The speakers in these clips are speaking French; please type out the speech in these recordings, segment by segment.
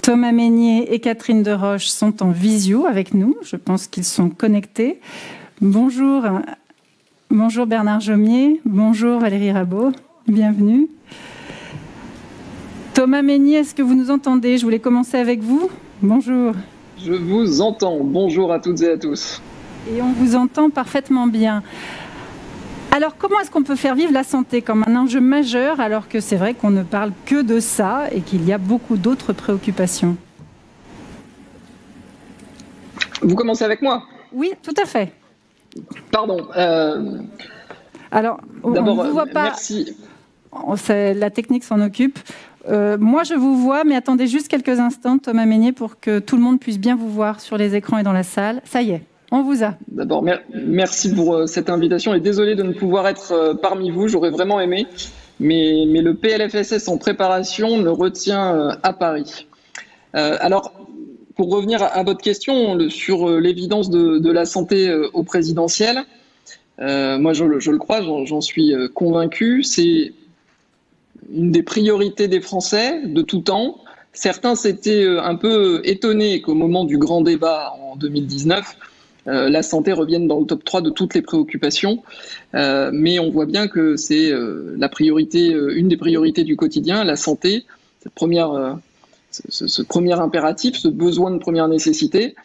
Thomas Mesnier et Catherine Deroche sont en visio avec nous. Je pense qu'ils sont connectés. Bonjour, bonjour Bernard Jomier, bonjour Valérie Rabault, bienvenue. Thomas Mesnier, est-ce que vous nous entendez? Je voulais commencer avec vous. Bonjour. Je vous entends. Bonjour à toutes et à tous. Et on vous entend parfaitement bien. Alors, comment est-ce qu'on peut faire vivre la santé comme un enjeu majeur alors que c'est vrai qu'on ne parle que de ça et qu'il y a beaucoup d'autres préoccupations? Vous commencez avec moi? Oui, tout à fait. Pardon. Alors, d'abord, on ne vous voit pas. Merci. La technique s'en occupe. Moi, je vous vois, mais attendez juste quelques instants, Thomas Mesnier, pour que tout le monde puisse bien vous voir sur les écrans et dans la salle. Ça y est. On vous a. D'abord, merci pour cette invitation et désolé de ne pouvoir être parmi vous, j'aurais vraiment aimé, mais le PLFSS en préparation me retient à Paris. Alors, pour revenir à votre question sur l'évidence de la santé au présidentiel, moi je le crois, j'en suis convaincu, c'est une des priorités des Français de tout temps. Certains s'étaient un peu étonnés qu'au moment du grand débat en 2019, la santé revienne dans le top 3 de toutes les préoccupations, mais on voit bien que c'est la priorité, une des priorités du quotidien, la santé, ce premier impératif, ce besoin de première nécessité,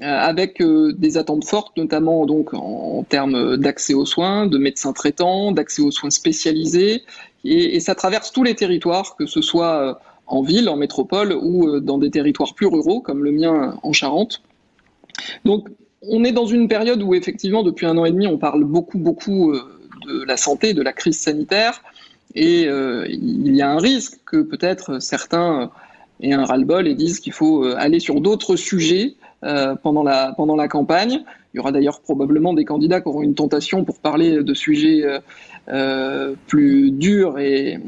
avec des attentes fortes, notamment donc en termes d'accès aux soins, de médecins traitants, d'accès aux soins spécialisés, et ça traverse tous les territoires, que ce soit en ville, en métropole ou dans des territoires plus ruraux, comme le mien en Charente. Donc, on est dans une période où, effectivement, depuis 1 an et demi, on parle beaucoup de la santé, de la crise sanitaire, et il y a un risque que peut-être certains aient un ras-le-bol et disent qu'il faut aller sur d'autres sujets pendant la campagne. Il y aura d'ailleurs probablement des candidats qui auront une tentation pour parler de sujets plus durs et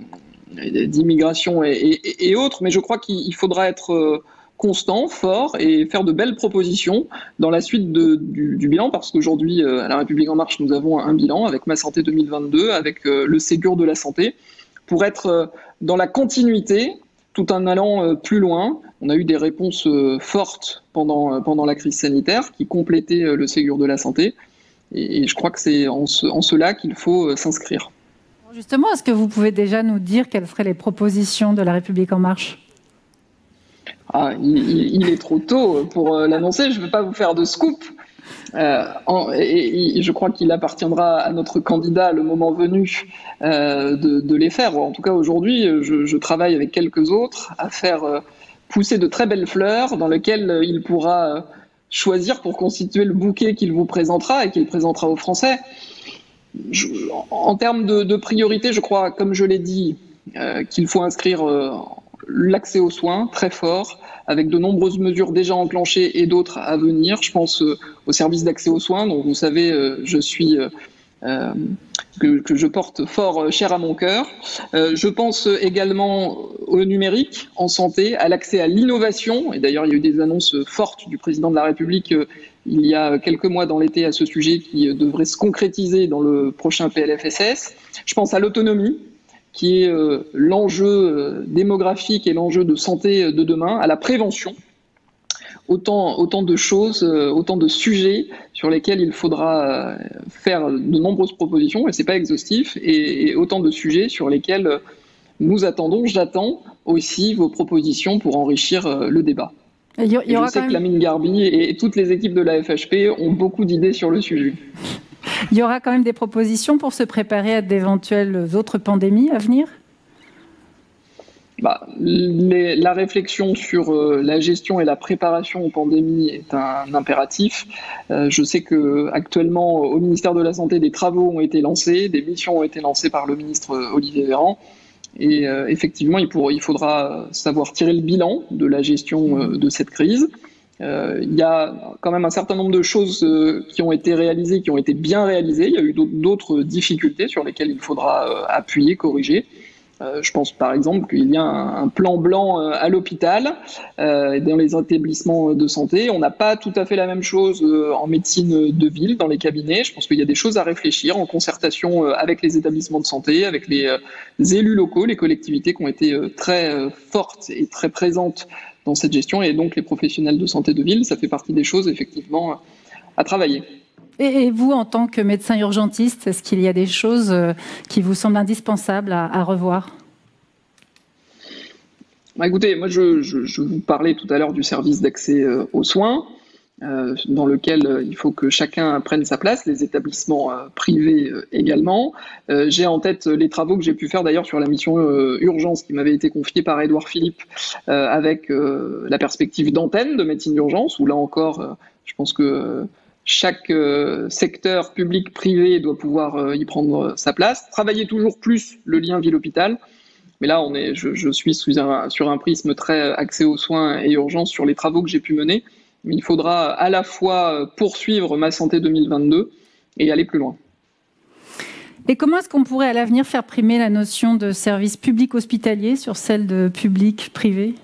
d'immigration et autres, mais je crois qu'il faudra être constant, fort et faire de belles propositions dans la suite du bilan, parce qu'aujourd'hui, à La République En Marche, nous avons un bilan avec Ma Santé 2022, avec le Ségur de la santé, pour être dans la continuité, tout en allant plus loin. On a eu des réponses fortes pendant la crise sanitaire qui complétaient le Ségur de la santé, et je crois que c'est en cela qu'il faut s'inscrire. Justement, est-ce que vous pouvez déjà nous dire quelles seraient les propositions de La République En Marche ? Il est trop tôt pour l'annoncer, je ne veux pas vous faire de scoop. Et je crois qu'il appartiendra à notre candidat, le moment venu, de les faire. En tout cas, aujourd'hui, je travaille avec quelques autres à faire pousser de très belles fleurs dans lesquelles il pourra choisir pour constituer le bouquet qu'il vous présentera et qu'il présentera aux Français. En termes de priorité, je crois, comme je l'ai dit, qu'il faut inscrire l'accès aux soins très fort, avec de nombreuses mesures déjà enclenchées et d'autres à venir. Je pense au service d'accès aux soins, dont vous savez, que je porte fort cher à mon cœur. Je pense également au numérique en santé, à l'accès à l'innovation. Et d'ailleurs, il y a eu des annonces fortes du président de la République il y a quelques mois dans l'été à ce sujet qui devraient se concrétiser dans le prochain PLFSS. Je pense à l'autonomie, qui est l'enjeu démographique et l'enjeu de santé de demain, à la prévention. Autant de choses, autant de sujets sur lesquels il faudra faire de nombreuses propositions, et c'est pas exhaustif, et autant de sujets sur lesquels j'attends aussi vos propositions pour enrichir le débat. Je sais que Lamine Garbi et toutes les équipes de la FHP ont beaucoup d'idées sur le sujet. Il y aura quand même des propositions pour se préparer à d'éventuelles autres pandémies à venir ? La réflexion sur la gestion et la préparation aux pandémies est un impératif. Je sais qu'actuellement, au ministère de la Santé, des travaux ont été lancés, des missions ont été lancées par le ministre Olivier Véran. Et effectivement, il faudra savoir tirer le bilan de la gestion de cette crise. Il y a quand même un certain nombre de choses qui ont été réalisées, qui ont été bien réalisées. Il y a eu d'autres difficultés sur lesquelles il faudra appuyer, corriger. Je pense par exemple qu'il y a un plan blanc à l'hôpital, dans les établissements de santé. On n'a pas tout à fait la même chose en médecine de ville, dans les cabinets. Je pense qu'il y a des choses à réfléchir en concertation avec les établissements de santé, avec les élus locaux, les collectivités qui ont été très fortes et très présentes dans cette gestion, et donc les professionnels de santé de ville. Ça fait partie des choses effectivement à travailler. Et vous, en tant que médecin urgentiste, est-ce qu'il y a des choses qui vous semblent indispensables à revoir ? Écoutez, moi je vous parlais tout à l'heure du service d'accès aux soins, dans lequel il faut que chacun prenne sa place, les établissements privés également. J'ai en tête les travaux que j'ai pu faire d'ailleurs sur la mission urgence qui m'avait été confiée par Édouard Philippe, avec la perspective d'antenne de médecine d'urgence, où là encore, je pense que chaque secteur public-privé doit pouvoir y prendre sa place. Travailler toujours plus le lien ville-hôpital. Mais là, je suis sur un prisme très axé aux soins et urgences sur les travaux que j'ai pu mener. Mais il faudra à la fois poursuivre Ma Santé 2022 et aller plus loin. Et comment est-ce qu'on pourrait à l'avenir faire primer la notion de service public hospitalier sur celle de public-privé ?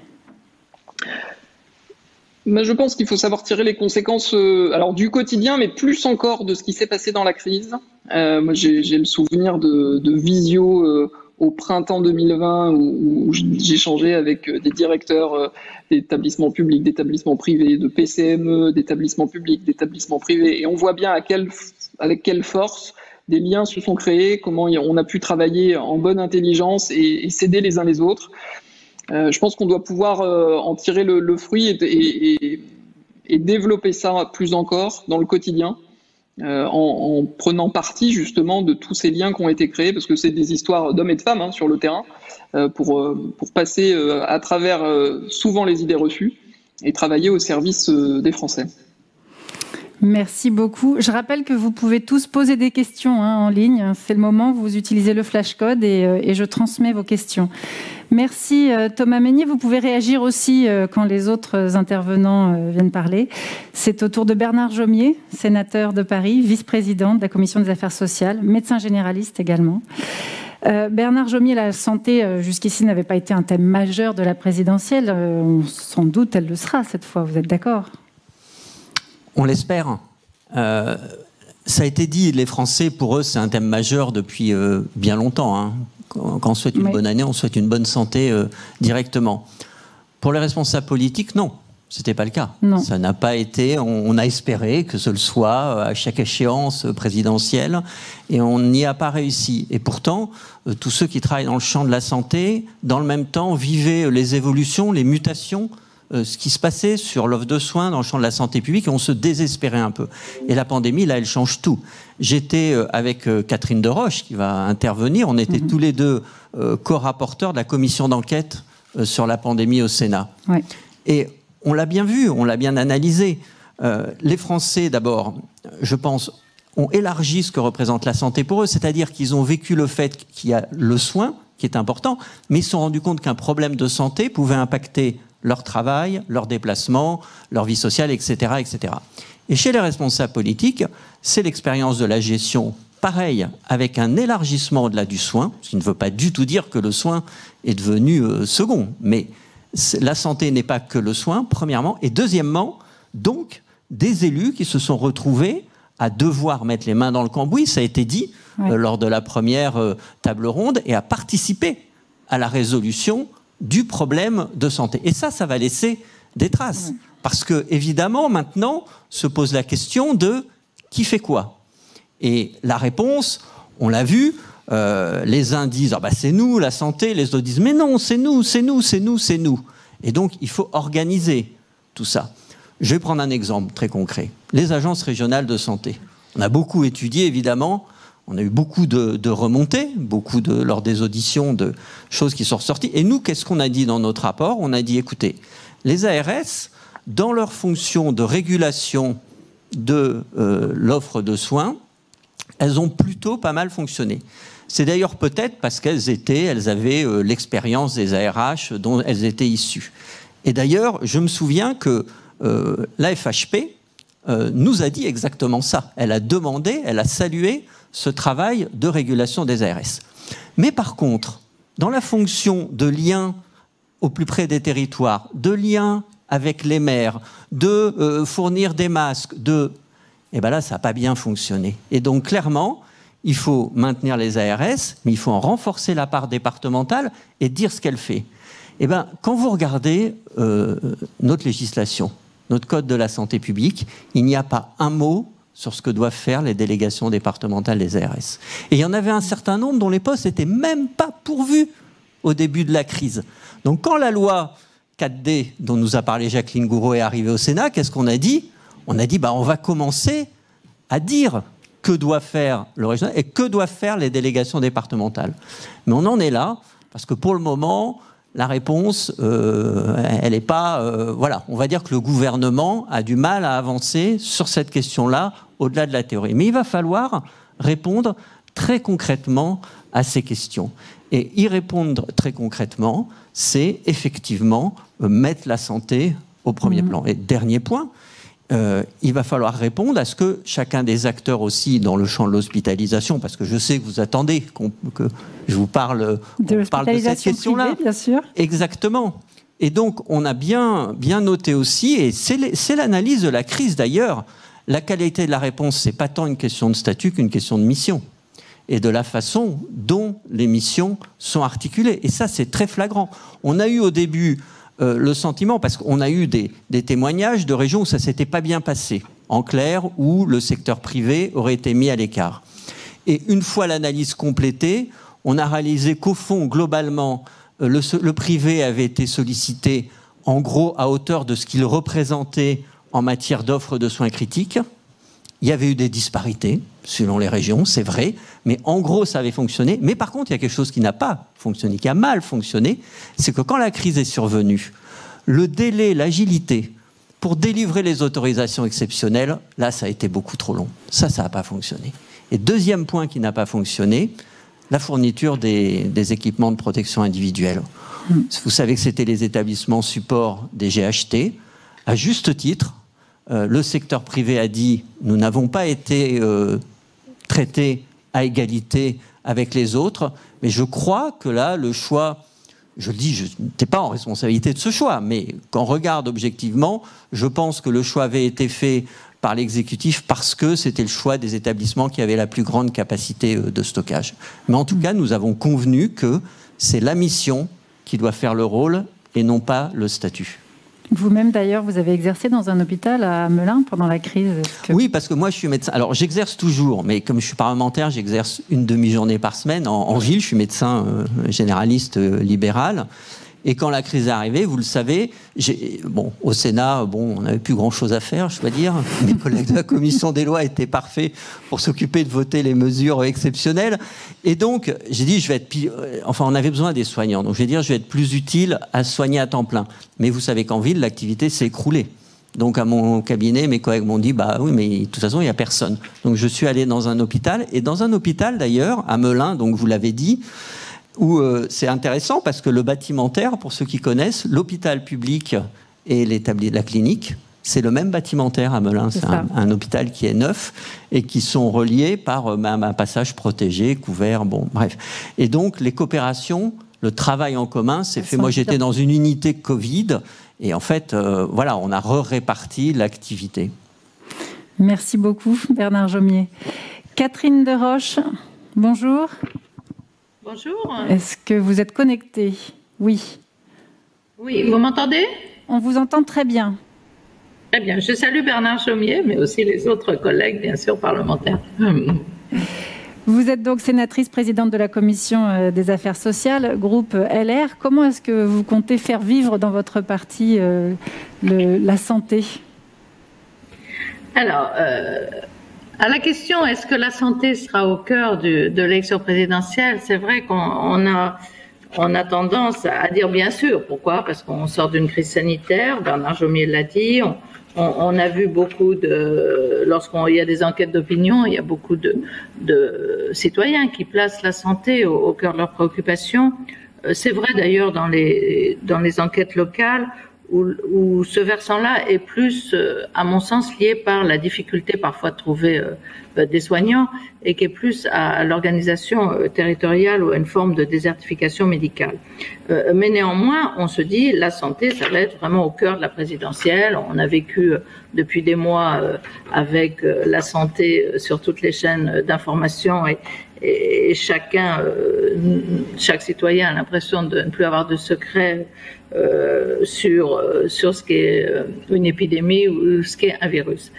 Je pense qu'il faut savoir tirer les conséquences alors du quotidien, mais plus encore de ce qui s'est passé dans la crise. Moi, j'ai le souvenir de visio au printemps 2020 où j'échangeais avec des directeurs d'établissements publics, d'établissements privés, de PCME, d'établissements publics, d'établissements privés, et on voit bien avec quelle force des liens se sont créés, comment on a pu travailler en bonne intelligence et s'aider les uns les autres. Je pense qu'on doit pouvoir en tirer le fruit et développer ça plus encore dans le quotidien, en prenant parti justement de tous ces liens qui ont été créés, parce que c'est des histoires d'hommes et de femmes sur le terrain, pour passer à travers souvent les idées reçues et travailler au service des Français. Merci beaucoup. Je rappelle que vous pouvez tous poser des questions en ligne. C'est le moment, vous utilisez le flashcode et je transmets vos questions. Merci Thomas Mesnier. Vous pouvez réagir aussi quand les autres intervenants viennent parler. C'est au tour de Bernard Jomier, sénateur de Paris, vice-président de la Commission des affaires sociales, médecin généraliste également. Bernard Jomier, la santé jusqu'ici n'avait pas été un thème majeur de la présidentielle. Sans doute elle le sera cette fois, vous êtes d'accord ? On l'espère. Ça a été dit, les Français, pour eux, c'est un thème majeur depuis bien longtemps. Quand on souhaite une bonne année, on souhaite une bonne santé directement. Pour les responsables politiques, non, ce n'était pas le cas. Non. Ça n'a pas été, on a espéré que ce le soit à chaque échéance présidentielle, et on n'y a pas réussi. Et pourtant, tous ceux qui travaillent dans le champ de la santé, dans le même temps, vivaient les évolutions, les mutations, ce qui se passait sur l'offre de soins dans le champ de la santé publique, et on se désespérait un peu. Et la pandémie, là, elle change tout. J'étais avec Catherine Deroche, qui va intervenir. On était tous les deux co-rapporteurs de la commission d'enquête sur la pandémie au Sénat. Ouais. Et on l'a bien vu, on l'a bien analysé. Les Français, d'abord, je pense, ont élargi ce que représente la santé pour eux, c'est-à-dire qu'ils ont vécu le fait qu'il y a le soin, qui est important, mais ils se sont rendus compte qu'un problème de santé pouvait impacter leur travail, leur déplacement, leur vie sociale, etc., etc. Et chez les responsables politiques, c'est l'expérience de la gestion, pareil, avec un élargissement au-delà du soin, ce qui ne veut pas du tout dire que le soin est devenu second, mais la santé n'est pas que le soin, premièrement, et deuxièmement, donc, des élus qui se sont retrouvés à devoir mettre les mains dans le cambouis, ça a été dit lors de la première table ronde, et à participer à la résolution du problème de santé. Et ça va laisser des traces. Parce que, évidemment, maintenant, se pose la question de qui fait quoi. Et la réponse, on l'a vu, les uns disent « c'est nous, la santé », les autres disent « mais non, c'est nous, c'est nous, c'est nous, c'est nous ». Et donc, il faut organiser tout ça. Je vais prendre un exemple très concret. Les agences régionales de santé. On a beaucoup étudié, évidemment. On a eu beaucoup de remontées, lors des auditions, de choses qui sont ressorties. Et nous, qu'est-ce qu'on a dit dans notre rapport ? On a dit, écoutez, les ARS, dans leur fonction de régulation de l'offre de soins, elles ont plutôt pas mal fonctionné. C'est d'ailleurs peut-être parce qu'elles avaient l'expérience des ARH dont elles étaient issues. Et d'ailleurs, je me souviens que la FHP nous a dit exactement ça. Elle a demandé, elle a salué ce travail de régulation des ARS. Mais par contre, dans la fonction de lien au plus près des territoires, de lien avec les maires, de fournir des masques, et bien là, ça n'a pas bien fonctionné. Et donc, clairement, il faut maintenir les ARS, mais il faut en renforcer la part départementale et dire ce qu'elle fait. Et bien, quand vous regardez notre législation, notre code de la santé publique, il n'y a pas un mot sur ce que doivent faire les délégations départementales des ARS. Et il y en avait un certain nombre dont les postes n'étaient même pas pourvus au début de la crise. Donc quand la loi 4D, dont nous a parlé Jacqueline Gouraud, est arrivée au Sénat, qu'est-ce qu'on a dit ? On a dit, on va commencer à dire que doit faire le régional et que doivent faire les délégations départementales. Mais on en est là, parce que pour le moment, la réponse, elle n'est pas... voilà, on va dire que le gouvernement a du mal à avancer sur cette question-là, au-delà de la théorie. Mais il va falloir répondre très concrètement à ces questions. Et y répondre très concrètement, c'est effectivement mettre la santé au premier plan. Et dernier point, il va falloir répondre à ce que chacun des acteurs aussi dans le champ de l'hospitalisation, parce que je sais que vous attendez que je vous parle de cette question-là. Bien sûr. Exactement. Et donc, on a bien noté aussi, et c'est l'analyse de la crise d'ailleurs, la qualité de la réponse, c'est pas tant une question de statut qu'une question de mission, et de la façon dont les missions sont articulées. Et ça, c'est très flagrant. On a eu au début le sentiment, parce qu'on a eu des témoignages de régions où ça ne s'était pas bien passé, en clair, où le secteur privé aurait été mis à l'écart. Et une fois l'analyse complétée, on a réalisé qu'au fond, globalement, le privé avait été sollicité, en gros, à hauteur de ce qu'il représentait en matière d'offres de soins critiques. Il y avait eu des disparités selon les régions, c'est vrai, mais en gros, ça avait fonctionné. Mais par contre, il y a quelque chose qui n'a pas fonctionné, qui a mal fonctionné, c'est que quand la crise est survenue, le délai, l'agilité pour délivrer les autorisations exceptionnelles, là, ça a été beaucoup trop long. Ça n'a pas fonctionné. Et deuxième point qui n'a pas fonctionné, la fourniture des équipements de protection individuelle. Vous savez que c'était les établissements supports des GHT. À juste titre, le secteur privé a dit « nous n'avons pas été traités à égalité avec les autres », mais je crois que là, le choix, je le dis, je n'étais pas en responsabilité de ce choix, mais quand on regarde objectivement, je pense que le choix avait été fait par l'exécutif parce que c'était le choix des établissements qui avaient la plus grande capacité de stockage. Mais en tout cas, nous avons convenu que c'est la mission qui doit faire le rôle et non pas le statut. Vous-même, d'ailleurs, vous avez exercé dans un hôpital à Melun pendant la crise. Oui, parce que moi, je suis médecin. Alors, j'exerce toujours, mais comme je suis parlementaire, j'exerce une demi-journée par semaine. En ville, je suis médecin généraliste libéral. Et quand la crise est arrivée, vous le savez, au Sénat, on n'avait plus grand-chose à faire, je dois dire. Mes collègues de la commission des lois étaient parfaits pour s'occuper de voter les mesures exceptionnelles. Et donc, j'ai dit, on avait besoin des soignants. Donc, je vais être plus utile à soigner à temps plein. Mais vous savez qu'en ville, l'activité s'est écroulée. Donc, à mon cabinet, mes collègues m'ont dit, oui, mais de toute façon, il n'y a personne. Donc, je suis allé dans un hôpital. Et dans un hôpital, d'ailleurs, à Melun, donc vous l'avez dit, où c'est intéressant parce que le bâtimentaire, pour ceux qui connaissent, l'hôpital public et la clinique, c'est le même bâtimentaire à Melun. C'est un hôpital qui est neuf et qui sont reliés par un passage protégé, couvert, bref. Et donc, les coopérations, le travail en commun, c'est fait. Moi, j'étais dans une unité Covid et en fait, on a réparti l'activité. Merci beaucoup, Bernard Jomier. Catherine Deroche, bonjour. Bonjour. Est-ce que vous êtes connectée ? Oui. Oui, vous m'entendez ? On vous entend très bien. Très bien. Je salue Bernard Jomier, mais aussi les autres collègues, bien sûr, parlementaires. Vous êtes donc sénatrice présidente de la Commission des Affaires sociales, groupe LR. Comment est-ce que vous comptez faire vivre dans votre parti la santé ? Alors, à la question, est-ce que la santé sera au cœur de l'élection présidentielle ? C'est vrai qu'on a tendance à dire bien sûr. Pourquoi ? Parce qu'on sort d'une crise sanitaire, Bernard Jomier l'a dit, on a vu beaucoup lorsqu'il y a des enquêtes d'opinion, il y a beaucoup de citoyens qui placent la santé au cœur de leurs préoccupations. C'est vrai d'ailleurs dans les enquêtes locales où ce versant-là est plus, à mon sens, lié par la difficulté parfois de trouver des soignants et qui est plus à l'organisation territoriale ou à une forme de désertification médicale. Mais néanmoins, on se dit, la santé, ça va être vraiment au cœur de la présidentielle. On a vécu depuis des mois avec la santé sur toutes les chaînes d'information et chaque citoyen a l'impression de ne plus avoir de secret sur ce qu'est une épidémie ou ce qu'est un virus.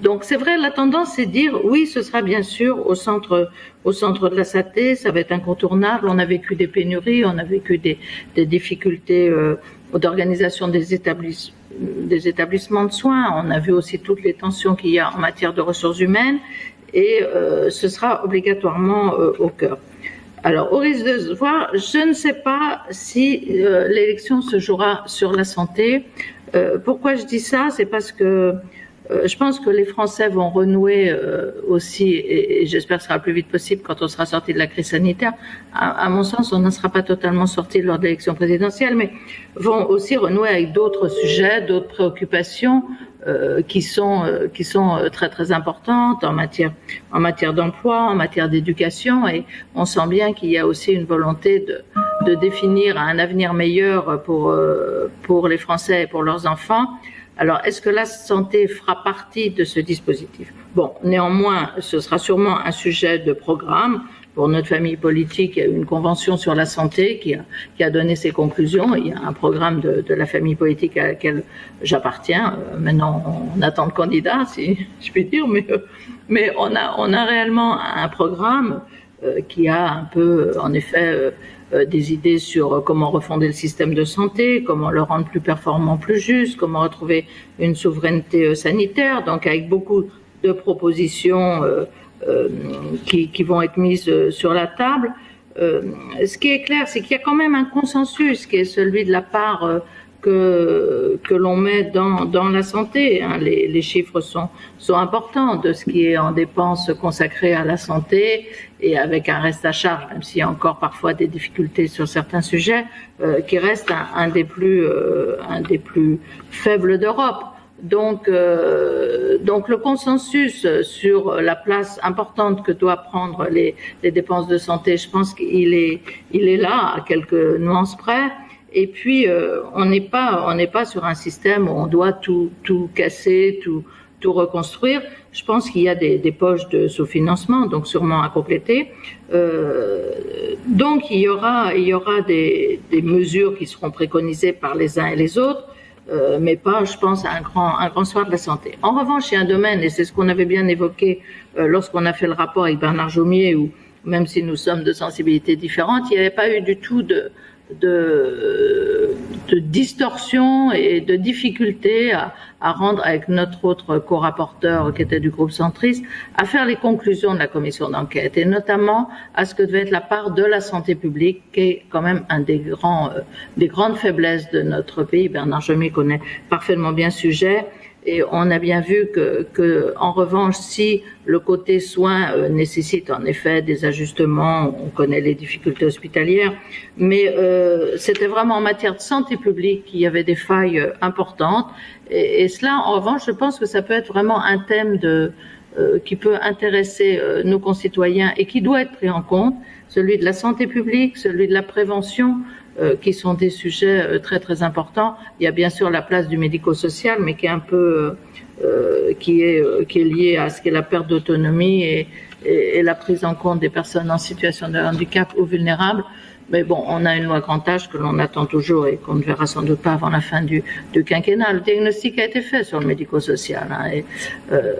Donc c'est vrai, la tendance c'est de dire oui, ce sera bien sûr au centre de la santé, ça va être incontournable. On a vécu des pénuries, on a vécu des difficultés d'organisation des établissements de soins. On a vu aussi toutes les tensions qu'il y a en matière de ressources humaines et ce sera obligatoirement au cœur. Alors, au risque de se voir, je ne sais pas si l'élection se jouera sur la santé. Pourquoi je dis ça? C'est parce que je pense que les Français vont renouer aussi, et j'espère que ce sera le plus vite possible quand on sera sorti de la crise sanitaire. À mon sens, on ne sera pas totalement sorti lors de l'élection présidentielle, mais vont aussi renouer avec d'autres sujets, d'autres préoccupations qui sont très très importantes en matière d'emploi, en matière d'éducation, et on sent bien qu'il y a aussi une volonté de définir un avenir meilleur pour les Français et pour leurs enfants. Alors, est-ce que la santé fera partie de ce dispositif? Bon, néanmoins, ce sera sûrement un sujet de programme. Pour notre famille politique, il y a eu une convention sur la santé qui a donné ses conclusions. Il y a un programme de la famille politique à laquelle j'appartiens. Maintenant, on attend le candidat, si je puis dire, mais on a réellement un programme qui a un peu, en effet, des idées sur comment refonder le système de santé, comment le rendre plus performant, plus juste, comment retrouver une souveraineté sanitaire, donc avec beaucoup de propositions qui vont être mises sur la table. Ce qui est clair, c'est qu'il y a quand même un consensus qui est celui de la part que l'on met dans la santé. Hein. Les chiffres sont importants de ce qui est en dépenses consacrées à la santé et avec un reste à charge, même s'il y a encore parfois des difficultés sur certains sujets, qui reste un des plus faibles d'Europe. Donc le consensus sur la place importante que doivent prendre les dépenses de santé, je pense qu'il est là à quelques nuances près. Et puis on n'est pas sur un système où on doit tout casser, tout reconstruire. Je pense qu'il y a des poches de sous-financement, donc sûrement à compléter. Donc il y aura des mesures qui seront préconisées par les uns et les autres. Mais pas, je pense, à un grand soir de la santé. En revanche, il y a un domaine, et c'est ce qu'on avait bien évoqué lorsqu'on a fait le rapport avec Bernard Jomier, où même si nous sommes de sensibilités différentes, il n'y avait pas eu du tout de distorsion et de difficulté à rendre, avec notre autre co-rapporteur qui était du groupe centriste, à faire les conclusions de la commission d'enquête, et notamment à ce que devait être la part de la santé publique, qui est quand même un des grandes faiblesses de notre pays. Bernard Jomier connaît parfaitement bien ce sujet. Et on a bien vu que en revanche, si le côté soins nécessite en effet des ajustements, on connaît les difficultés hospitalières, mais c'était vraiment en matière de santé publique qu'il y avait des failles importantes. Et cela, en revanche, je pense que ça peut être vraiment un thème qui peut intéresser nos concitoyens et qui doit être pris en compte, celui de la santé publique, celui de la prévention, qui sont des sujets très très importants. Il y a bien sûr la place du médico-social, mais qui est un peu qui est liée à ce qu'est la perte d'autonomie et la prise en compte des personnes en situation de handicap ou vulnérables. Mais bon, on a une loi grand âge que l'on attend toujours et qu'on ne verra sans doute pas avant la fin du quinquennat. Le diagnostic a été fait sur le médico-social. Hein, et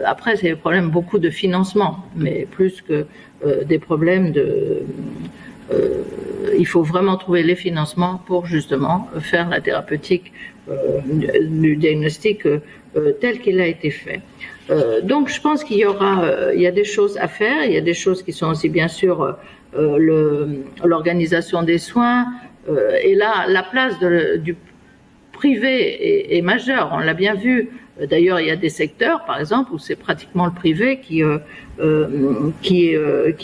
après, c'est des problèmes beaucoup de financement, mais plus que des problèmes il faut vraiment trouver les financements pour justement faire la thérapeutique du diagnostic tel qu'il a été fait. Donc je pense qu'il y a des choses à faire, il y a des choses qui sont aussi bien sûr l'organisation des soins et là la place du privé est majeur. On l'a bien vu. D'ailleurs, il y a des secteurs, par exemple, où c'est pratiquement le privé qui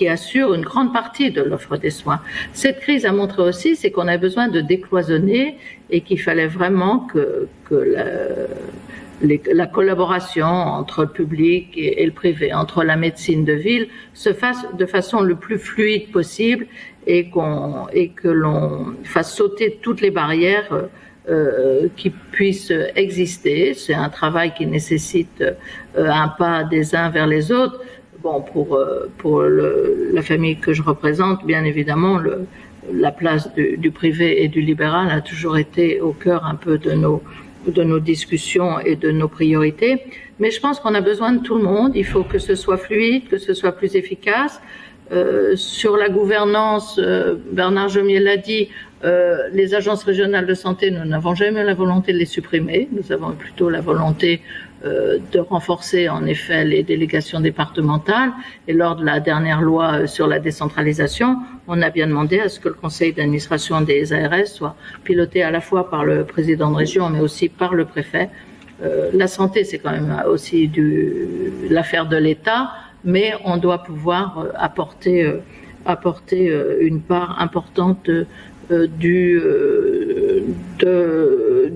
assure une grande partie de l'offre des soins. Cette crise a montré aussi, c'est qu'on a besoin de décloisonner et qu'il fallait vraiment que la collaboration entre le public et le privé, entre la médecine de ville, se fasse de façon le plus fluide possible et que l'on fasse sauter toutes les barrières qui puissent exister. C'est un travail qui nécessite un pas des uns vers les autres. Bon, pour la famille que je représente, bien évidemment, la place du privé et du libéral a toujours été au cœur un peu de nos discussions et de nos priorités. Mais je pense qu'on a besoin de tout le monde. Il faut que ce soit fluide, que ce soit plus efficace. Sur la gouvernance, Bernard Jomier l'a dit, les agences régionales de santé, nous n'avons jamais la volonté de les supprimer. Nous avons plutôt la volonté de renforcer en effet les délégations départementales. Et lors de la dernière loi sur la décentralisation, on a bien demandé à ce que le conseil d'administration des ARS soit piloté à la fois par le président de région, mais aussi par le préfet. La santé, c'est quand même aussi l'affaire de l'État, mais on doit pouvoir apporter une part importante du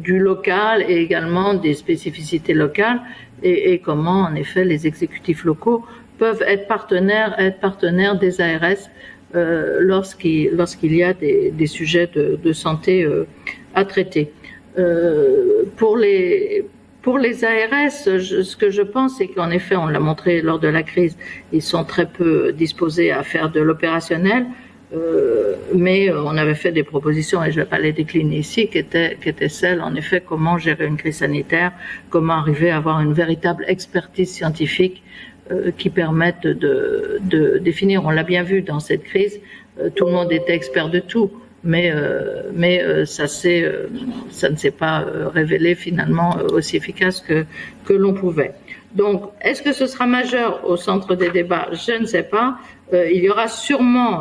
local et également des spécificités locales et comment en effet les exécutifs locaux peuvent être partenaires des ARS lorsqu'il y a des sujets de santé à traiter. Pour les ARS, ce que je pense, c'est qu'en effet, on l'a montré lors de la crise, ils sont très peu disposés à faire de l'opérationnel, mais on avait fait des propositions, et je ne vais pas les décliner ici, qui étaient celles, en effet, comment gérer une crise sanitaire, comment arriver à avoir une véritable expertise scientifique qui permette de définir. On l'a bien vu dans cette crise, tout le monde était expert de tout. Mais ça ne s'est pas révélé finalement aussi efficace que l'on pouvait. Donc, est-ce que ce sera majeur au centre des débats? Je ne sais pas. Il y aura sûrement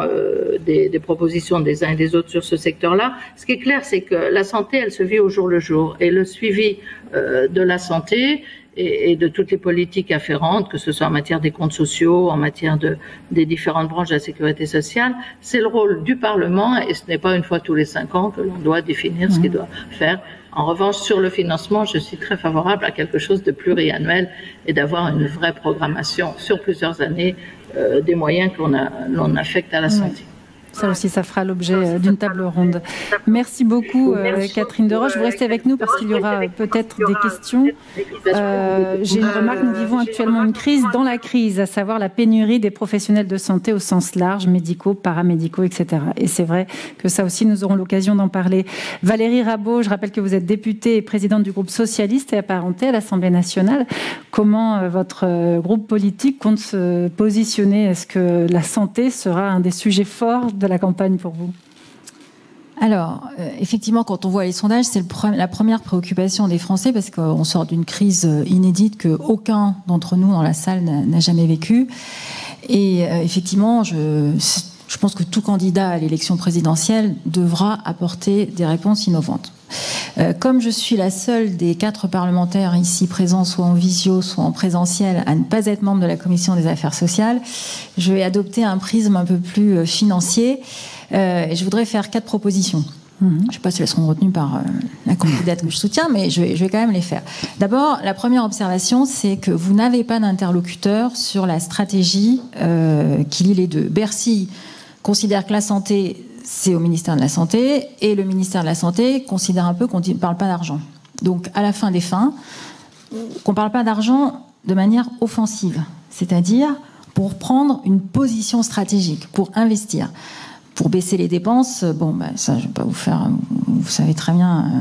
des propositions des uns et des autres sur ce secteur-là. Ce qui est clair, c'est que la santé, elle se vit au jour le jour. Et le suivi de la santé et de toutes les politiques afférentes, que ce soit en matière des comptes sociaux, en matière des différentes branches de la sécurité sociale, c'est le rôle du Parlement et ce n'est pas une fois tous les 5 ans que l'on doit définir ce qu'il doit faire. En revanche, sur le financement, je suis très favorable à quelque chose de pluriannuel et d'avoir une vraie programmation sur plusieurs années des moyens que l'on affecte à la santé. Ça aussi, ça fera l'objet d'une table ronde. Merci beaucoup, Catherine Deroche. Vous restez avec nous parce qu'il y aura peut-être des questions. J'ai une remarque, nous vivons actuellement une crise dans la crise, à savoir la pénurie des professionnels de santé au sens large, médicaux, paramédicaux, etc. Et c'est vrai que ça aussi, nous aurons l'occasion d'en parler. Valérie Rabault, je rappelle que vous êtes députée et présidente du groupe socialiste et apparentée à l'Assemblée nationale. Comment votre groupe politique compte se positionner? Est-ce que la santé sera un des sujets forts de la campagne pour vous? Alors, effectivement, quand on voit les sondages, c'est la première préoccupation des Français parce qu'on sort d'une crise inédite qu'aucun d'entre nous dans la salle n'a jamais vécue. Et effectivement, je pense que tout candidat à l'élection présidentielle devra apporter des réponses innovantes. Comme je suis la seule des 4 parlementaires ici présents, soit en visio, soit en présentiel, à ne pas être membre de la Commission des Affaires sociales, je vais adopter un prisme un peu plus financier. Et je voudrais faire 4 propositions. Je ne sais pas si elles seront retenues par la candidate que je soutiens, mais je vais quand même les faire. D'abord, la première observation, c'est que vous n'avez pas d'interlocuteur sur la stratégie qui lie les deux. Bercy considère que la santé, c'est au ministère de la Santé, et le ministère de la Santé considère un peu qu'on ne parle pas d'argent. Donc, à la fin des fins, qu'on ne parle pas d'argent de manière offensive, c'est-à-dire pour prendre une position stratégique, pour investir. Pour baisser les dépenses, ça, je ne vais pas vous faire... Vous savez très bien,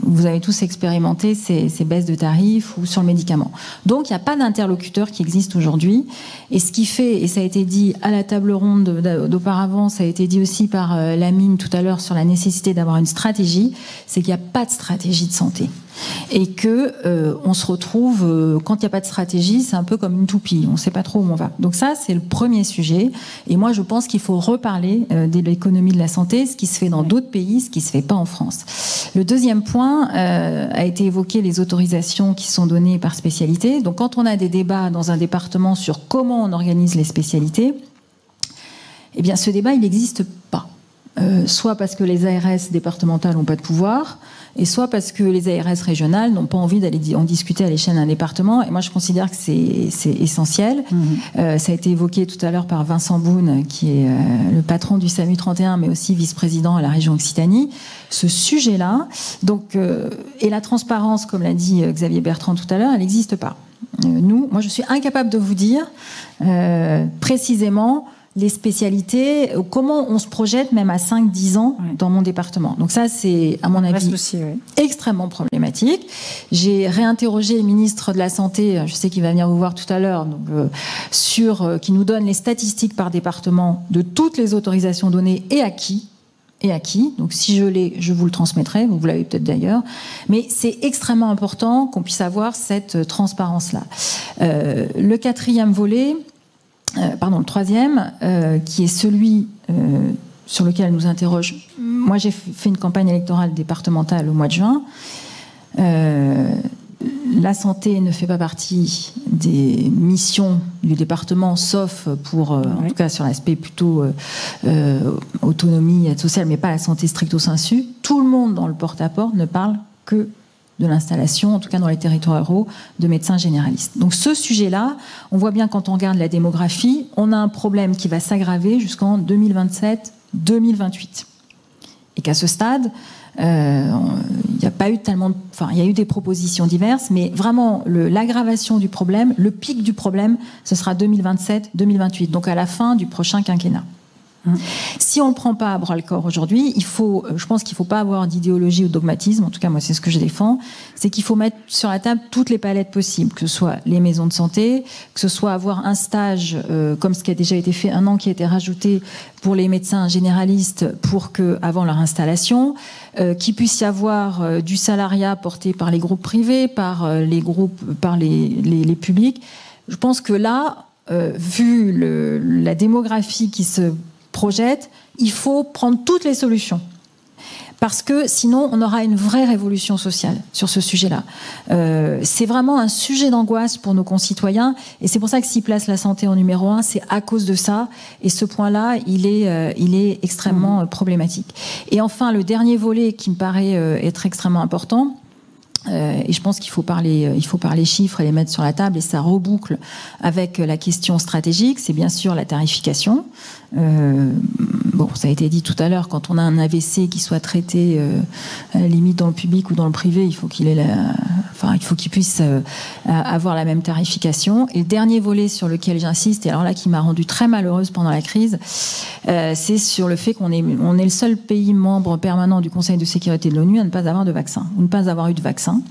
vous avez tous expérimenté ces baisses de tarifs ou sur le médicament. Donc, il n'y a pas d'interlocuteur qui existe aujourd'hui. Et ce qui fait, et ça a été dit à la table ronde d'auparavant, ça a été dit aussi par Lamine tout à l'heure sur la nécessité d'avoir une stratégie, c'est qu'il n'y a pas de stratégie de santé. Et que on se retrouve, quand il n'y a pas de stratégie, c'est un peu comme une toupie, on ne sait pas trop où on va. Donc ça, c'est le premier sujet. Et moi, je pense qu'il faut reparler de l'économie de la santé, ce qui se fait dans d'autres pays, ce qui ne se fait pas en France. Le deuxième point a été évoqué, les autorisations qui sont données par spécialité. Donc quand on a des débats dans un département sur comment on organise les spécialités, eh bien ce débat, il n'existe pas. Soit parce que les ARS départementales n'ont pas de pouvoir, et soit parce que les ARS régionales n'ont pas envie d'aller en discuter à l'échelle d'un département. Et moi, je considère que c'est essentiel. Ça a été évoqué tout à l'heure par Vincent Boone, qui est le patron du SAMU 31, mais aussi vice-président à la région Occitanie. Ce sujet-là, donc, et la transparence, comme l'a dit Xavier Bertrand tout à l'heure, elle n'existe pas. Moi, je suis incapable de vous dire précisément les spécialités, comment on se projette même à 5-10 ans dans mon département. Donc ça, c'est, à mon avis, extrêmement problématique. J'ai réinterrogé le ministre de la Santé, je sais qu'il va venir vous voir tout à l'heure, qui nous donne les statistiques par département de toutes les autorisations données et à qui. Donc si je l'ai, je vous le transmettrai, vous l'avez peut-être d'ailleurs, mais c'est extrêmement important qu'on puisse avoir cette transparence-là. Le quatrième volet, le troisième, qui est celui sur lequel nous interroge. Moi, j'ai fait une campagne électorale départementale au mois de juin. La santé ne fait pas partie des missions du département, sauf pour, en tout cas sur l'aspect plutôt autonomie, aide sociale, mais pas la santé stricto sensu. Tout le monde dans le porte-à-porte ne parle que de l'installation, en tout cas dans les territoires ruraux, de médecins généralistes. Donc ce sujet-là, on voit bien quand on regarde la démographie, on a un problème qui va s'aggraver jusqu'en 2027-2028. Et qu'à ce stade, il n'y a pas eu tellement... il y a eu des propositions diverses, mais vraiment, l'aggravation du problème, le pic du problème, ce sera 2027-2028, donc à la fin du prochain quinquennat. Si on ne le prend pas à bras-le-corps aujourd'hui, je pense qu'il ne faut pas avoir d'idéologie ou de dogmatisme, en tout cas moi c'est ce que je défends, c'est qu'il faut mettre sur la table toutes les palettes possibles, que ce soit les maisons de santé, que ce soit avoir un stage, comme ce qui a déjà été fait, 1 an qui a été rajouté pour les médecins généralistes avant leur installation, qu'il puisse y avoir du salariat porté par les groupes privés, par les publics. Je pense que là, vu la démographie qui se projette, il faut prendre toutes les solutions. Parce que sinon, on aura une vraie révolution sociale sur ce sujet-là. C'est vraiment un sujet d'angoisse pour nos concitoyens. Et c'est pour ça que s'ils placent la santé en numéro 1, c'est à cause de ça. Et ce point-là, il est extrêmement problématique. Et enfin, le dernier volet qui me paraît être extrêmement important, et je pense qu'il faut parler chiffres et les mettre sur la table, et ça reboucle avec la question stratégique, c'est bien sûr la tarification. Ça a été dit tout à l'heure, quand on a un AVC qui soit traité à la limite dans le public ou dans le privé, il faut qu'il puisse avoir la même tarification. Et le dernier volet sur lequel j'insiste, et alors là qui m'a rendue très malheureuse pendant la crise, c'est sur le fait qu'on est le seul pays membre permanent du Conseil de sécurité de l'ONU à ne pas avoir de vaccin, ou ne pas avoir eu de vaccin.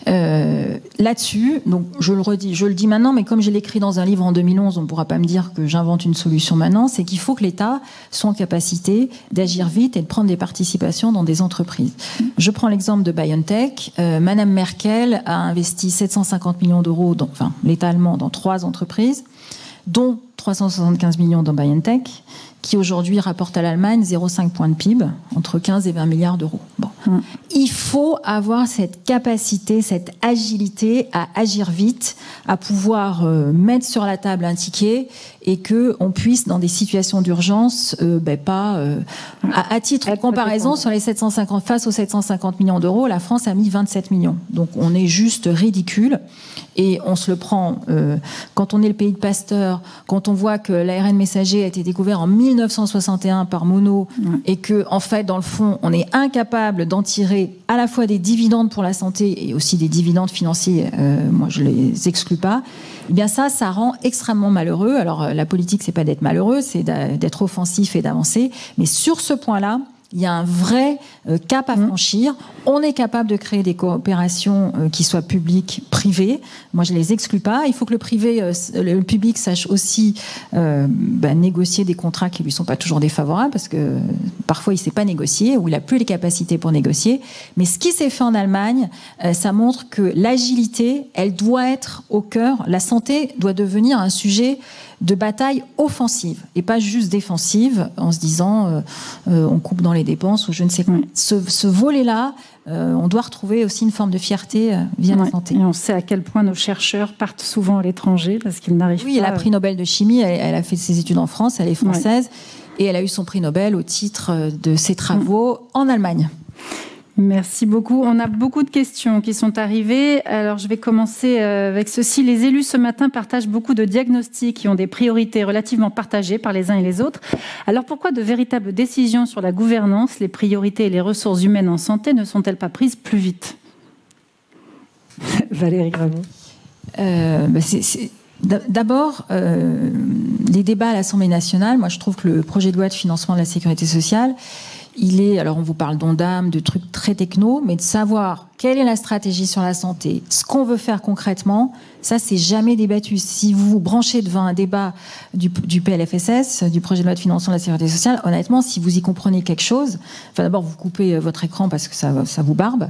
Là-dessus, donc je le dis maintenant, mais comme je l'ai écrit dans un livre en 2011, on ne pourra pas me dire que j'invente une solution maintenant, c'est qu'il faut que l'État soit en capacité d'agir vite et de prendre des participations dans des entreprises. Je prends l'exemple de BioNTech. Madame Merkel a investi 750 millions d'euros, l'État allemand, dans 3 entreprises, dont 375 millions dans BioNTech, qui aujourd'hui rapporte à l'Allemagne 0,5 points de PIB, entre 15 et 20 milliards d'euros. Il faut avoir cette capacité, cette agilité à agir vite, à pouvoir mettre sur la table un ticket et qu'on puisse, dans des situations d'urgence, à titre de comparaison, sur les 750, face aux 750 millions d'euros, la France a mis 27 millions. Donc on est juste ridicule. Et on se le prend, quand on est le pays de Pasteur, quand on voit que l'ARN messager a été découvert en 1961 par Monod, et que, en fait, dans le fond, on est incapable d'en tirer à la fois des dividendes pour la santé et aussi des dividendes financiers, moi je les exclus pas, eh bien ça rend extrêmement malheureux. Alors la politique, c'est pas d'être malheureux, c'est d'être offensif et d'avancer. Mais sur ce point-là, il y a un vrai cap à franchir. On est capable de créer des coopérations qui soient publiques, privées. Moi, je les exclus pas. Il faut que le public sache aussi négocier des contrats qui lui sont pas toujours défavorables, parce que parfois il sait pas négocier ou il a plus les capacités pour négocier. Mais ce qui s'est fait en Allemagne, ça montre que l'agilité, elle doit être au cœur. La santé doit devenir un sujet de bataille offensive et pas juste défensive en se disant on coupe dans les dépenses ou je ne sais quoi. Ce volet-là, on doit retrouver aussi une forme de fierté via la santé. Et on sait à quel point nos chercheurs partent souvent à l'étranger parce qu'ils n'arrivent pas... Oui, elle a prix Nobel de chimie, elle a fait ses études en France, elle est française et elle a eu son prix Nobel au titre de ses travaux en Allemagne. Merci beaucoup. On a beaucoup de questions qui sont arrivées. Alors, je vais commencer avec ceci. Les élus ce matin partagent beaucoup de diagnostics qui ont des priorités relativement partagées par les uns et les autres. Alors, pourquoi de véritables décisions sur la gouvernance, les priorités et les ressources humaines en santé ne sont-elles pas prises plus vite? Valérie Gravot. D'abord, les débats à l'Assemblée nationale, moi je trouve que le projet de loi de financement de la sécurité sociale, alors on vous parle d'ONDAM, de trucs très techno, mais de savoir quelle est la stratégie sur la santé, ce qu'on veut faire concrètement, ça c'est jamais débattu. Si vous vous branchez devant un débat du PLFSS, du projet de loi de financement de la sécurité sociale, honnêtement, si vous y comprenez quelque chose, d'abord vous coupez votre écran parce que ça vous barbe,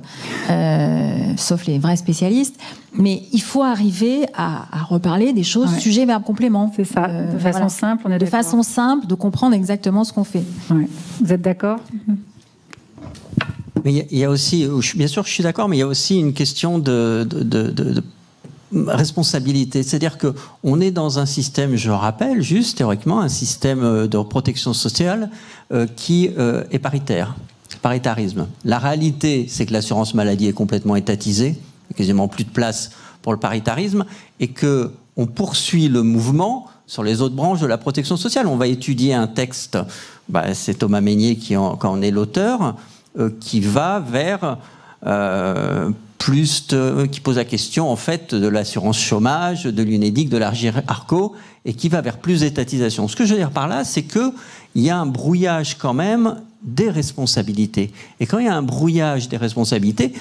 sauf les vrais spécialistes, mais il faut arriver à reparler des choses sujet, verbe, complément. C'est ça, de façon simple. De façon simple, de comprendre exactement ce qu'on fait. Ouais. Vous êtes d'accord ? Mais il y a aussi, bien sûr, je suis d'accord, mais il y a aussi une question de responsabilité. C'est-à-dire qu'on est dans un système, je rappelle, juste théoriquement, un système de protection sociale qui est paritarisme. La réalité, c'est que l'assurance maladie est complètement étatisée, il n'y a quasiment plus de place pour le paritarisme, et qu'on poursuit le mouvement sur les autres branches de la protection sociale. On va étudier un texte, c'est Thomas Mesnier qui en est l'auteur, qui va vers qui pose la question en fait de l'assurance chômage, de l'UNEDIC, de l'ARCO, et qui va vers plus d'étatisation. Ce que je veux dire par là, c'est qu'il y a un brouillage quand même des responsabilités. Et quand il y a un brouillage des responsabilités,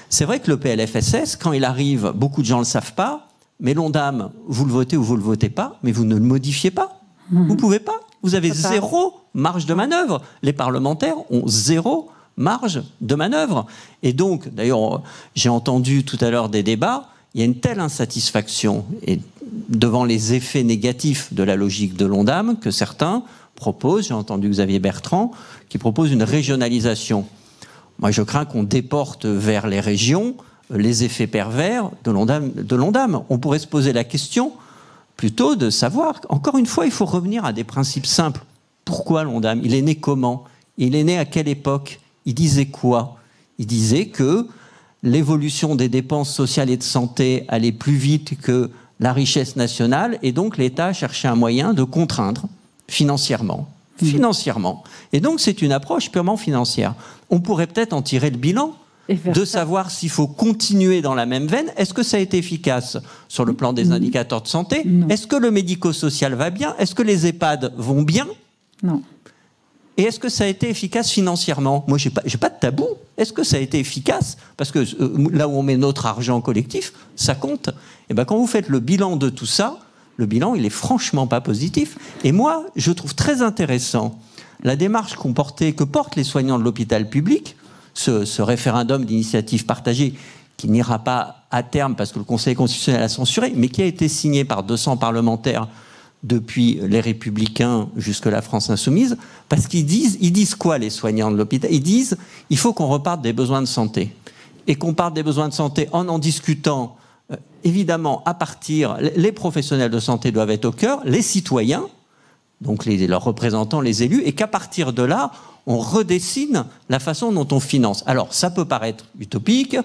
c'est vrai que le PLFSS, quand il arrive, beaucoup de gens ne le savent pas, mais l'ONDAM, vous le votez ou vous ne le votez pas, mais vous ne le modifiez pas. Vous ne pouvez pas. Vous avez zéro marge de manœuvre. Les parlementaires ont zéro marge de manœuvre. Et donc, d'ailleurs, j'ai entendu tout à l'heure des débats, il y a une telle insatisfaction devant les effets négatifs de la logique de l'ONDAM que certains proposent, j'ai entendu Xavier Bertrand, qui propose une régionalisation. Moi, je crains qu'on déporte vers les régions les effets pervers de l'ONDAM. On pourrait se poser la question plutôt de savoir, encore une fois, il faut revenir à des principes simples. Pourquoi l'ONDAM? Il est né comment? Il est né à quelle époque? Il disait quoi? Il disait que l'évolution des dépenses sociales et de santé allait plus vite que la richesse nationale, et donc l'État cherchait un moyen de contraindre financièrement. Et donc c'est une approche purement financière. On pourrait peut-être en tirer le bilan, de savoir s'il faut continuer dans la même veine. Est-ce que ça a été efficace sur le plan des indicateurs de santé? Est-ce que le médico-social va bien? Est-ce que les EHPAD vont bien? Non. Et est-ce que ça a été efficace financièrement? Moi, j'ai pas de tabou. Est-ce que ça a été efficace? Parce que là où on met notre argent collectif, ça compte. Et quand vous faites le bilan de tout ça, le bilan, il est franchement pas positif. Et moi, je trouve très intéressant la démarche que portent les soignants de l'hôpital public, ce référendum d'initiative partagée qui n'ira pas à terme parce que le Conseil constitutionnel a censuré, mais qui a été signé par 200 parlementaires depuis les Républicains jusque la France Insoumise, parce qu'ils disent quoi, les soignants de l'hôpital? Ils disent il faut qu'on reparte des besoins de santé. Et qu'on parte des besoins de santé en discutant, évidemment, les professionnels de santé doivent être au cœur, les citoyens, donc leurs représentants, les élus, et qu'à partir de là, on redessine la façon dont on finance. Alors, ça peut paraître utopique.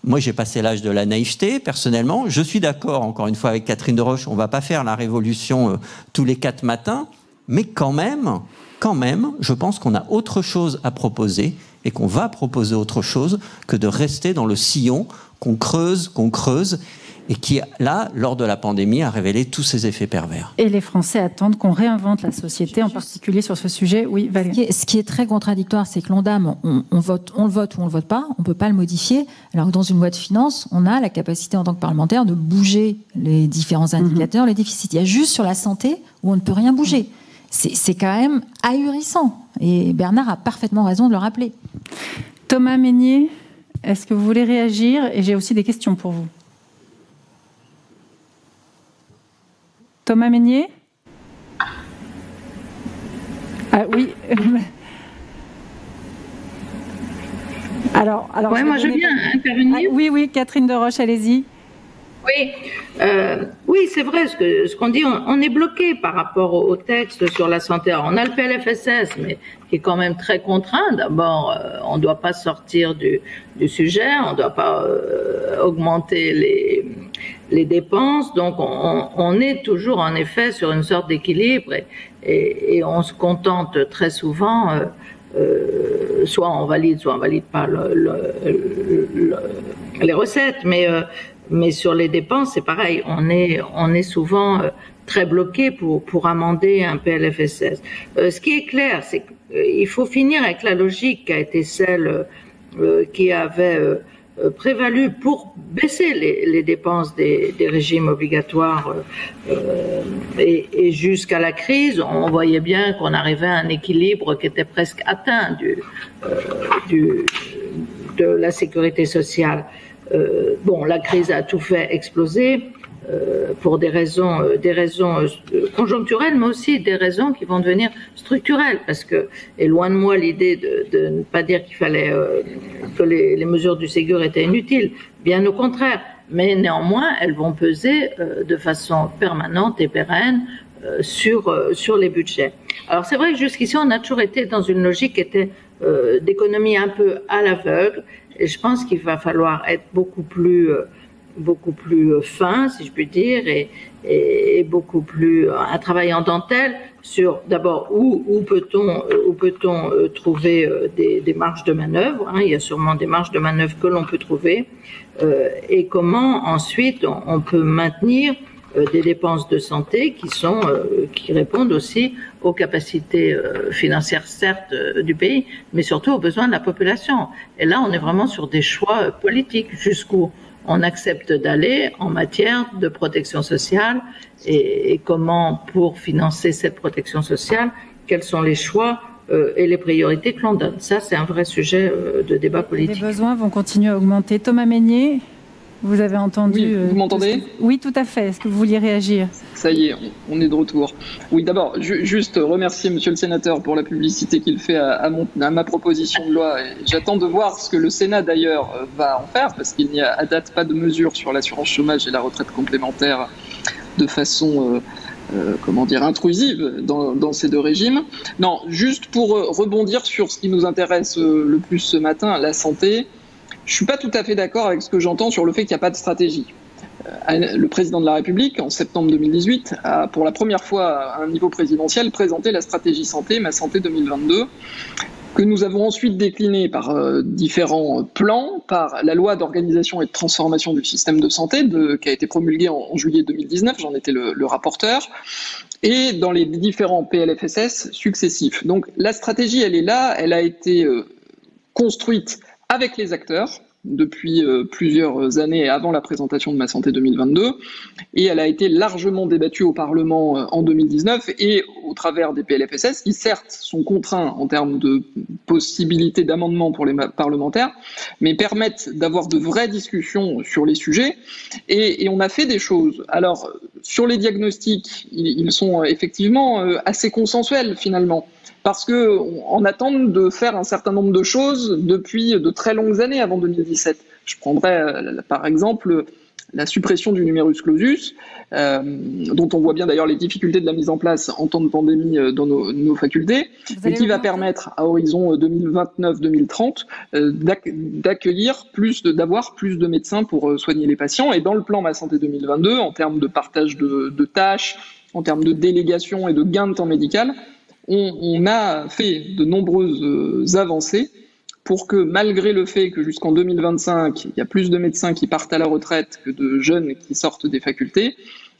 Moi, j'ai passé l'âge de la naïveté, personnellement. Je suis d'accord, encore une fois, avec Catherine Deroche, on ne va pas faire la révolution tous les 4 matins, mais quand même, je pense qu'on a autre chose à proposer et qu'on va proposer autre chose que de rester dans le sillon qu'on creuse. et qui, là, lors de la pandémie, a révélé tous ses effets pervers. Et les Français attendent qu'on réinvente la société, en particulier sur ce sujet. Oui, Valérie. Ce qui est très contradictoire, c'est que l'Ondam, on le vote ou on le vote pas, on peut pas le modifier, alors que dans une loi de finances, on a la capacité en tant que parlementaire de bouger les différents indicateurs, les déficits. Il y a juste sur la santé où on ne peut rien bouger. C'est quand même ahurissant. Et Bernard a parfaitement raison de le rappeler. Thomas Mesnier, est-ce que vous voulez réagir? Et j'ai aussi des questions pour vous. Thomas Mesnier? Ah oui. Alors ouais, moi je viens intervenir. Ah, oui, Catherine Deroche, allez-y. Oui, c'est vrai ce qu'on dit. On est bloqué par rapport au texte sur la santé. Alors, on a le PLFSS, mais qui est quand même très contraint. D'abord, on ne doit pas sortir du sujet, on ne doit pas augmenter les dépenses. Donc, on est toujours en effet sur une sorte d'équilibre et on se contente très souvent. Soit on valide pas les recettes, mais sur les dépenses, c'est pareil. On est souvent très bloqué pour amender un PLFSS. Ce qui est clair, c'est qu'il faut finir avec la logique qui a été celle qui avait prévalu pour baisser les dépenses des régimes obligatoires et jusqu'à la crise, on voyait bien qu'on arrivait à un équilibre qui était presque atteint de la sécurité sociale. La crise a tout fait exploser pour des raisons conjoncturelles, mais aussi des raisons qui vont devenir structurelles. Parce que, et loin de moi l'idée de ne pas dire qu'il fallait que les mesures du Ségur étaient inutiles, bien au contraire. Mais néanmoins, elles vont peser de façon permanente et pérenne sur les budgets. Alors c'est vrai que jusqu'ici, on a toujours été dans une logique qui était d'économie un peu à l'aveugle. Et je pense qu'il va falloir être beaucoup plus fin, si je puis dire, et beaucoup plus un travail en dentelle sur d'abord où peut-on trouver des marges de manœuvre. Il y a sûrement des marges de manœuvre que l'on peut trouver, et comment ensuite on peut maintenir des dépenses de santé qui répondent aussi aux capacités financières, certes, du pays, mais surtout aux besoins de la population. Et là, on est vraiment sur des choix politiques, jusqu'où on accepte d'aller en matière de protection sociale et comment, pour financer cette protection sociale, quels sont les choix et les priorités que l'on donne. Ça, c'est un vrai sujet de débat politique. Les besoins vont continuer à augmenter. Thomas Mesnier, vous avez entendu... Oui, vous m'entendez ? Oui, tout à fait. Est-ce que vous vouliez réagir ? Ça y est, on est de retour. Oui, d'abord, juste remercier Monsieur le Sénateur pour la publicité qu'il fait à ma proposition de loi. Et j'attends de voir ce que le Sénat, d'ailleurs, va en faire, parce qu'il n'y a à date pas de mesures sur l'assurance chômage et la retraite complémentaire de façon... intrusive dans ces deux régimes. Non, juste pour rebondir sur ce qui nous intéresse le plus ce matin, la santé, je suis pas tout à fait d'accord avec ce que j'entends sur le fait qu'il n'y a pas de stratégie. Le président de la République, en septembre 2018, a pour la première fois à un niveau présidentiel présenté la stratégie santé, Ma Santé 2022, que nous avons ensuite décliné par différents plans, par la loi d'organisation et de transformation du système de santé qui a été promulguée en juillet 2019, j'en étais le rapporteur, et dans les différents PLFSS successifs. Donc la stratégie, elle est là, elle a été construite avec les acteurs depuis plusieurs années avant la présentation de Ma Santé 2022, et elle a été largement débattue au Parlement en 2019 et au travers des PLFSS qui certes sont contraints en termes de possibilités d'amendement pour les parlementaires, mais permettent d'avoir de vraies discussions sur les sujets, et on a fait des choses. Alors sur les diagnostics, ils sont effectivement assez consensuels finalement, parce qu'on attend de faire un certain nombre de choses depuis de très longues années avant 2017. Je prendrais par exemple la suppression du numerus clausus, dont on voit bien d'ailleurs les difficultés de la mise en place en temps de pandémie dans nos facultés, et qui va permettre à horizon 2029-2030 d'avoir plus de médecins pour soigner les patients. Et dans le plan Ma Santé 2022, en termes de partage de tâches, en termes de délégation et de gain de temps médical, on a fait de nombreuses avancées pour que, malgré le fait que jusqu'en 2025, il y a plus de médecins qui partent à la retraite que de jeunes qui sortent des facultés,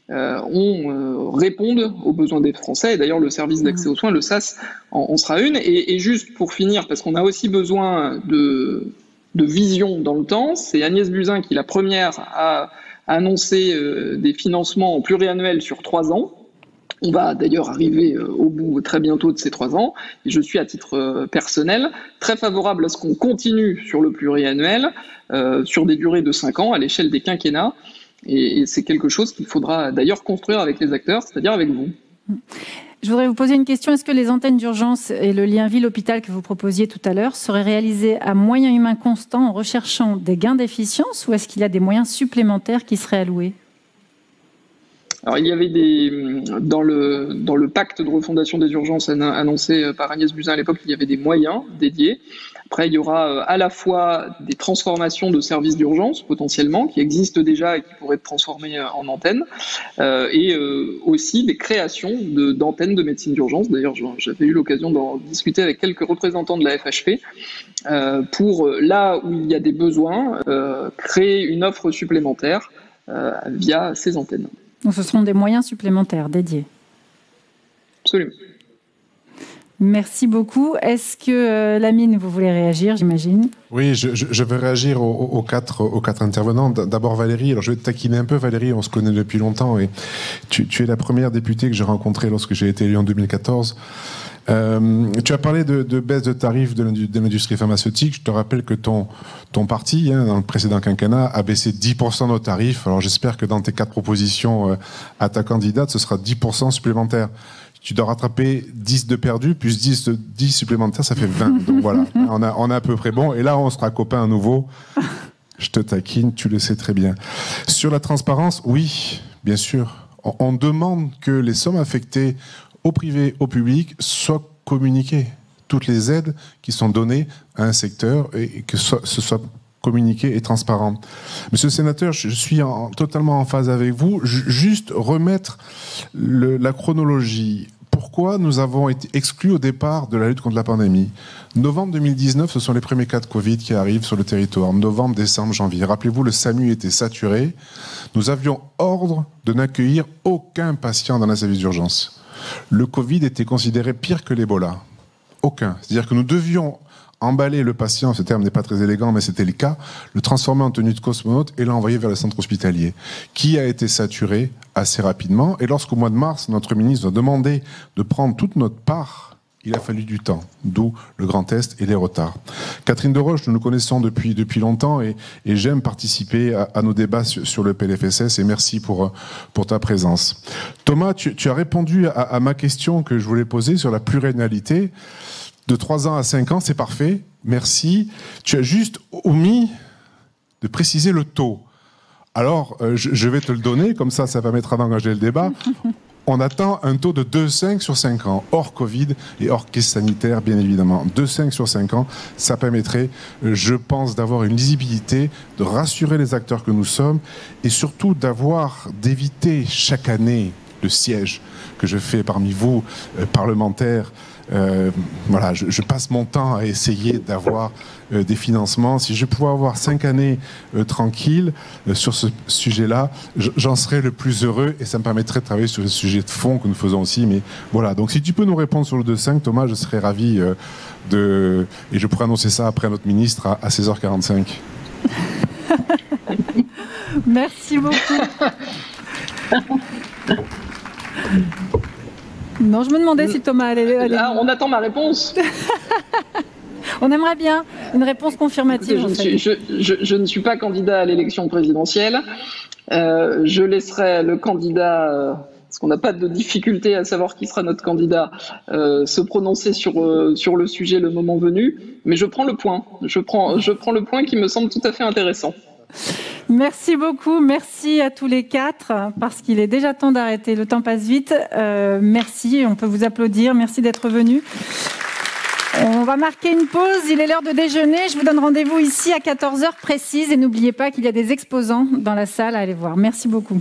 on réponde aux besoins des Français. Et d'ailleurs, le service d'accès aux soins, le SAS, en sera une. Et juste pour finir, parce qu'on a aussi besoin de vision dans le temps, c'est Agnès Buzyn qui, la première, a annoncé des financements pluriannuels sur 3 ans. On va d'ailleurs arriver au bout très bientôt de ces 3 ans. Et je suis, à titre personnel, très favorable à ce qu'on continue sur le pluriannuel, sur des durées de 5 ans à l'échelle des quinquennats. Et c'est quelque chose qu'il faudra d'ailleurs construire avec les acteurs, c'est-à-dire avec vous. Je voudrais vous poser une question. Est-ce que les antennes d'urgence et le lien ville-hôpital que vous proposiez tout à l'heure seraient réalisés à moyens humains constants en recherchant des gains d'efficience, ou est-ce qu'il y a des moyens supplémentaires qui seraient alloués ? Alors, il y avait dans le pacte de refondation des urgences annoncé par Agnès Buzyn à l'époque, il y avait des moyens dédiés. Après, il y aura à la fois des transformations de services d'urgence, potentiellement, qui existent déjà et qui pourraient être transformés en antennes, et aussi des créations d'antennes de médecine d'urgence. D'ailleurs, j'avais eu l'occasion d'en discuter avec quelques représentants de la FHP, pour, là où il y a des besoins, créer une offre supplémentaire via ces antennes. Donc ce seront des moyens supplémentaires dédiés. Absolument. Merci beaucoup. Est-ce que Lamine, vous voulez réagir, j'imagine ? Oui, je vais réagir aux quatre intervenants. D'abord Valérie. Alors je vais te taquiner un peu, Valérie. On se connaît depuis longtemps et tu es la première députée que j'ai rencontrée lorsque j'ai été élu en 2014. Tu as parlé de baisse de tarifs de l'industrie pharmaceutique. Je te rappelle que ton parti, dans le précédent quinquennat, a baissé 10% nos tarifs. Alors j'espère que dans tes 4 propositions à ta candidate, ce sera 10% supplémentaires. Tu dois rattraper 10 de perdus, plus 10 supplémentaires, ça fait 20. Donc voilà, on est à peu près bon. Et là, on sera copains à nouveau. Je te taquine, tu le sais très bien. Sur la transparence, oui, bien sûr. On demande que les sommes affectées au privé, au public, soient communiquées. Toutes les aides qui sont données à un secteur et que ce soit communiqué et transparent. Monsieur le sénateur, je suis totalement en phase avec vous. Juste remettre la chronologie. Pourquoi nous avons été exclus au départ de la lutte contre la pandémie ? Novembre 2019, ce sont les premiers cas de Covid qui arrivent sur le territoire. Novembre, décembre, janvier. Rappelez-vous, le SAMU était saturé. Nous avions ordre de n'accueillir aucun patient dans la service d'urgence. Le Covid était considéré pire que l'Ebola. Aucun. C'est-à-dire que nous devions emballer le patient, ce terme n'est pas très élégant, mais c'était le cas, le transformer en tenue de cosmonaute et l'envoyer vers le centre hospitalier, qui a été saturé assez rapidement. Et lorsqu'au mois de mars, notre ministre a demandé de prendre toute notre part, il a fallu du temps, d'où le grand test et les retards. Catherine Deroche, nous nous connaissons depuis longtemps et j'aime participer à nos débats sur le PLFSS et merci pour ta présence. Thomas, tu as répondu à ma question que je voulais poser sur la pluriannualité. De 3 ans à 5 ans, c'est parfait, merci. Tu as juste omis de préciser le taux. Alors, je vais te le donner, comme ça permettra d'engager le débat. On attend un taux de 2,5 sur 5 ans, hors Covid et hors crise sanitaire, bien évidemment. 2,5 sur 5 ans, ça permettrait, je pense, d'avoir une lisibilité, de rassurer les acteurs que nous sommes et surtout d'éviter chaque année le siège que je fais parmi vous, parlementaires. Voilà, je passe mon temps à essayer d'avoir des financements. Si je pouvais avoir 5 années tranquilles sur ce sujet-là, j'en serais le plus heureux et ça me permettrait de travailler sur les sujets de fond que nous faisons aussi. Mais voilà, donc si tu peux nous répondre sur le 2,5, Thomas, je serais ravi et je pourrais annoncer ça après notre ministre à 16h45. Merci beaucoup. Non, je me demandais si Thomas allait... Là, on attend ma réponse. On aimerait bien une réponse confirmative. Écoutez, je ne suis pas candidat à l'élection présidentielle. Je laisserai le candidat, parce qu'on n'a pas de difficulté à savoir qui sera notre candidat, se prononcer sur le sujet le moment venu. Mais je prends le point. Je prends le point qui me semble tout à fait intéressant. Merci beaucoup, merci à tous les 4, parce qu'il est déjà temps d'arrêter, le temps passe vite. Merci, on peut vous applaudir, merci d'être venus. On va marquer une pause, il est l'heure de déjeuner, je vous donne rendez-vous ici à 14h précise et n'oubliez pas qu'il y a des exposants dans la salle à aller voir. Merci beaucoup.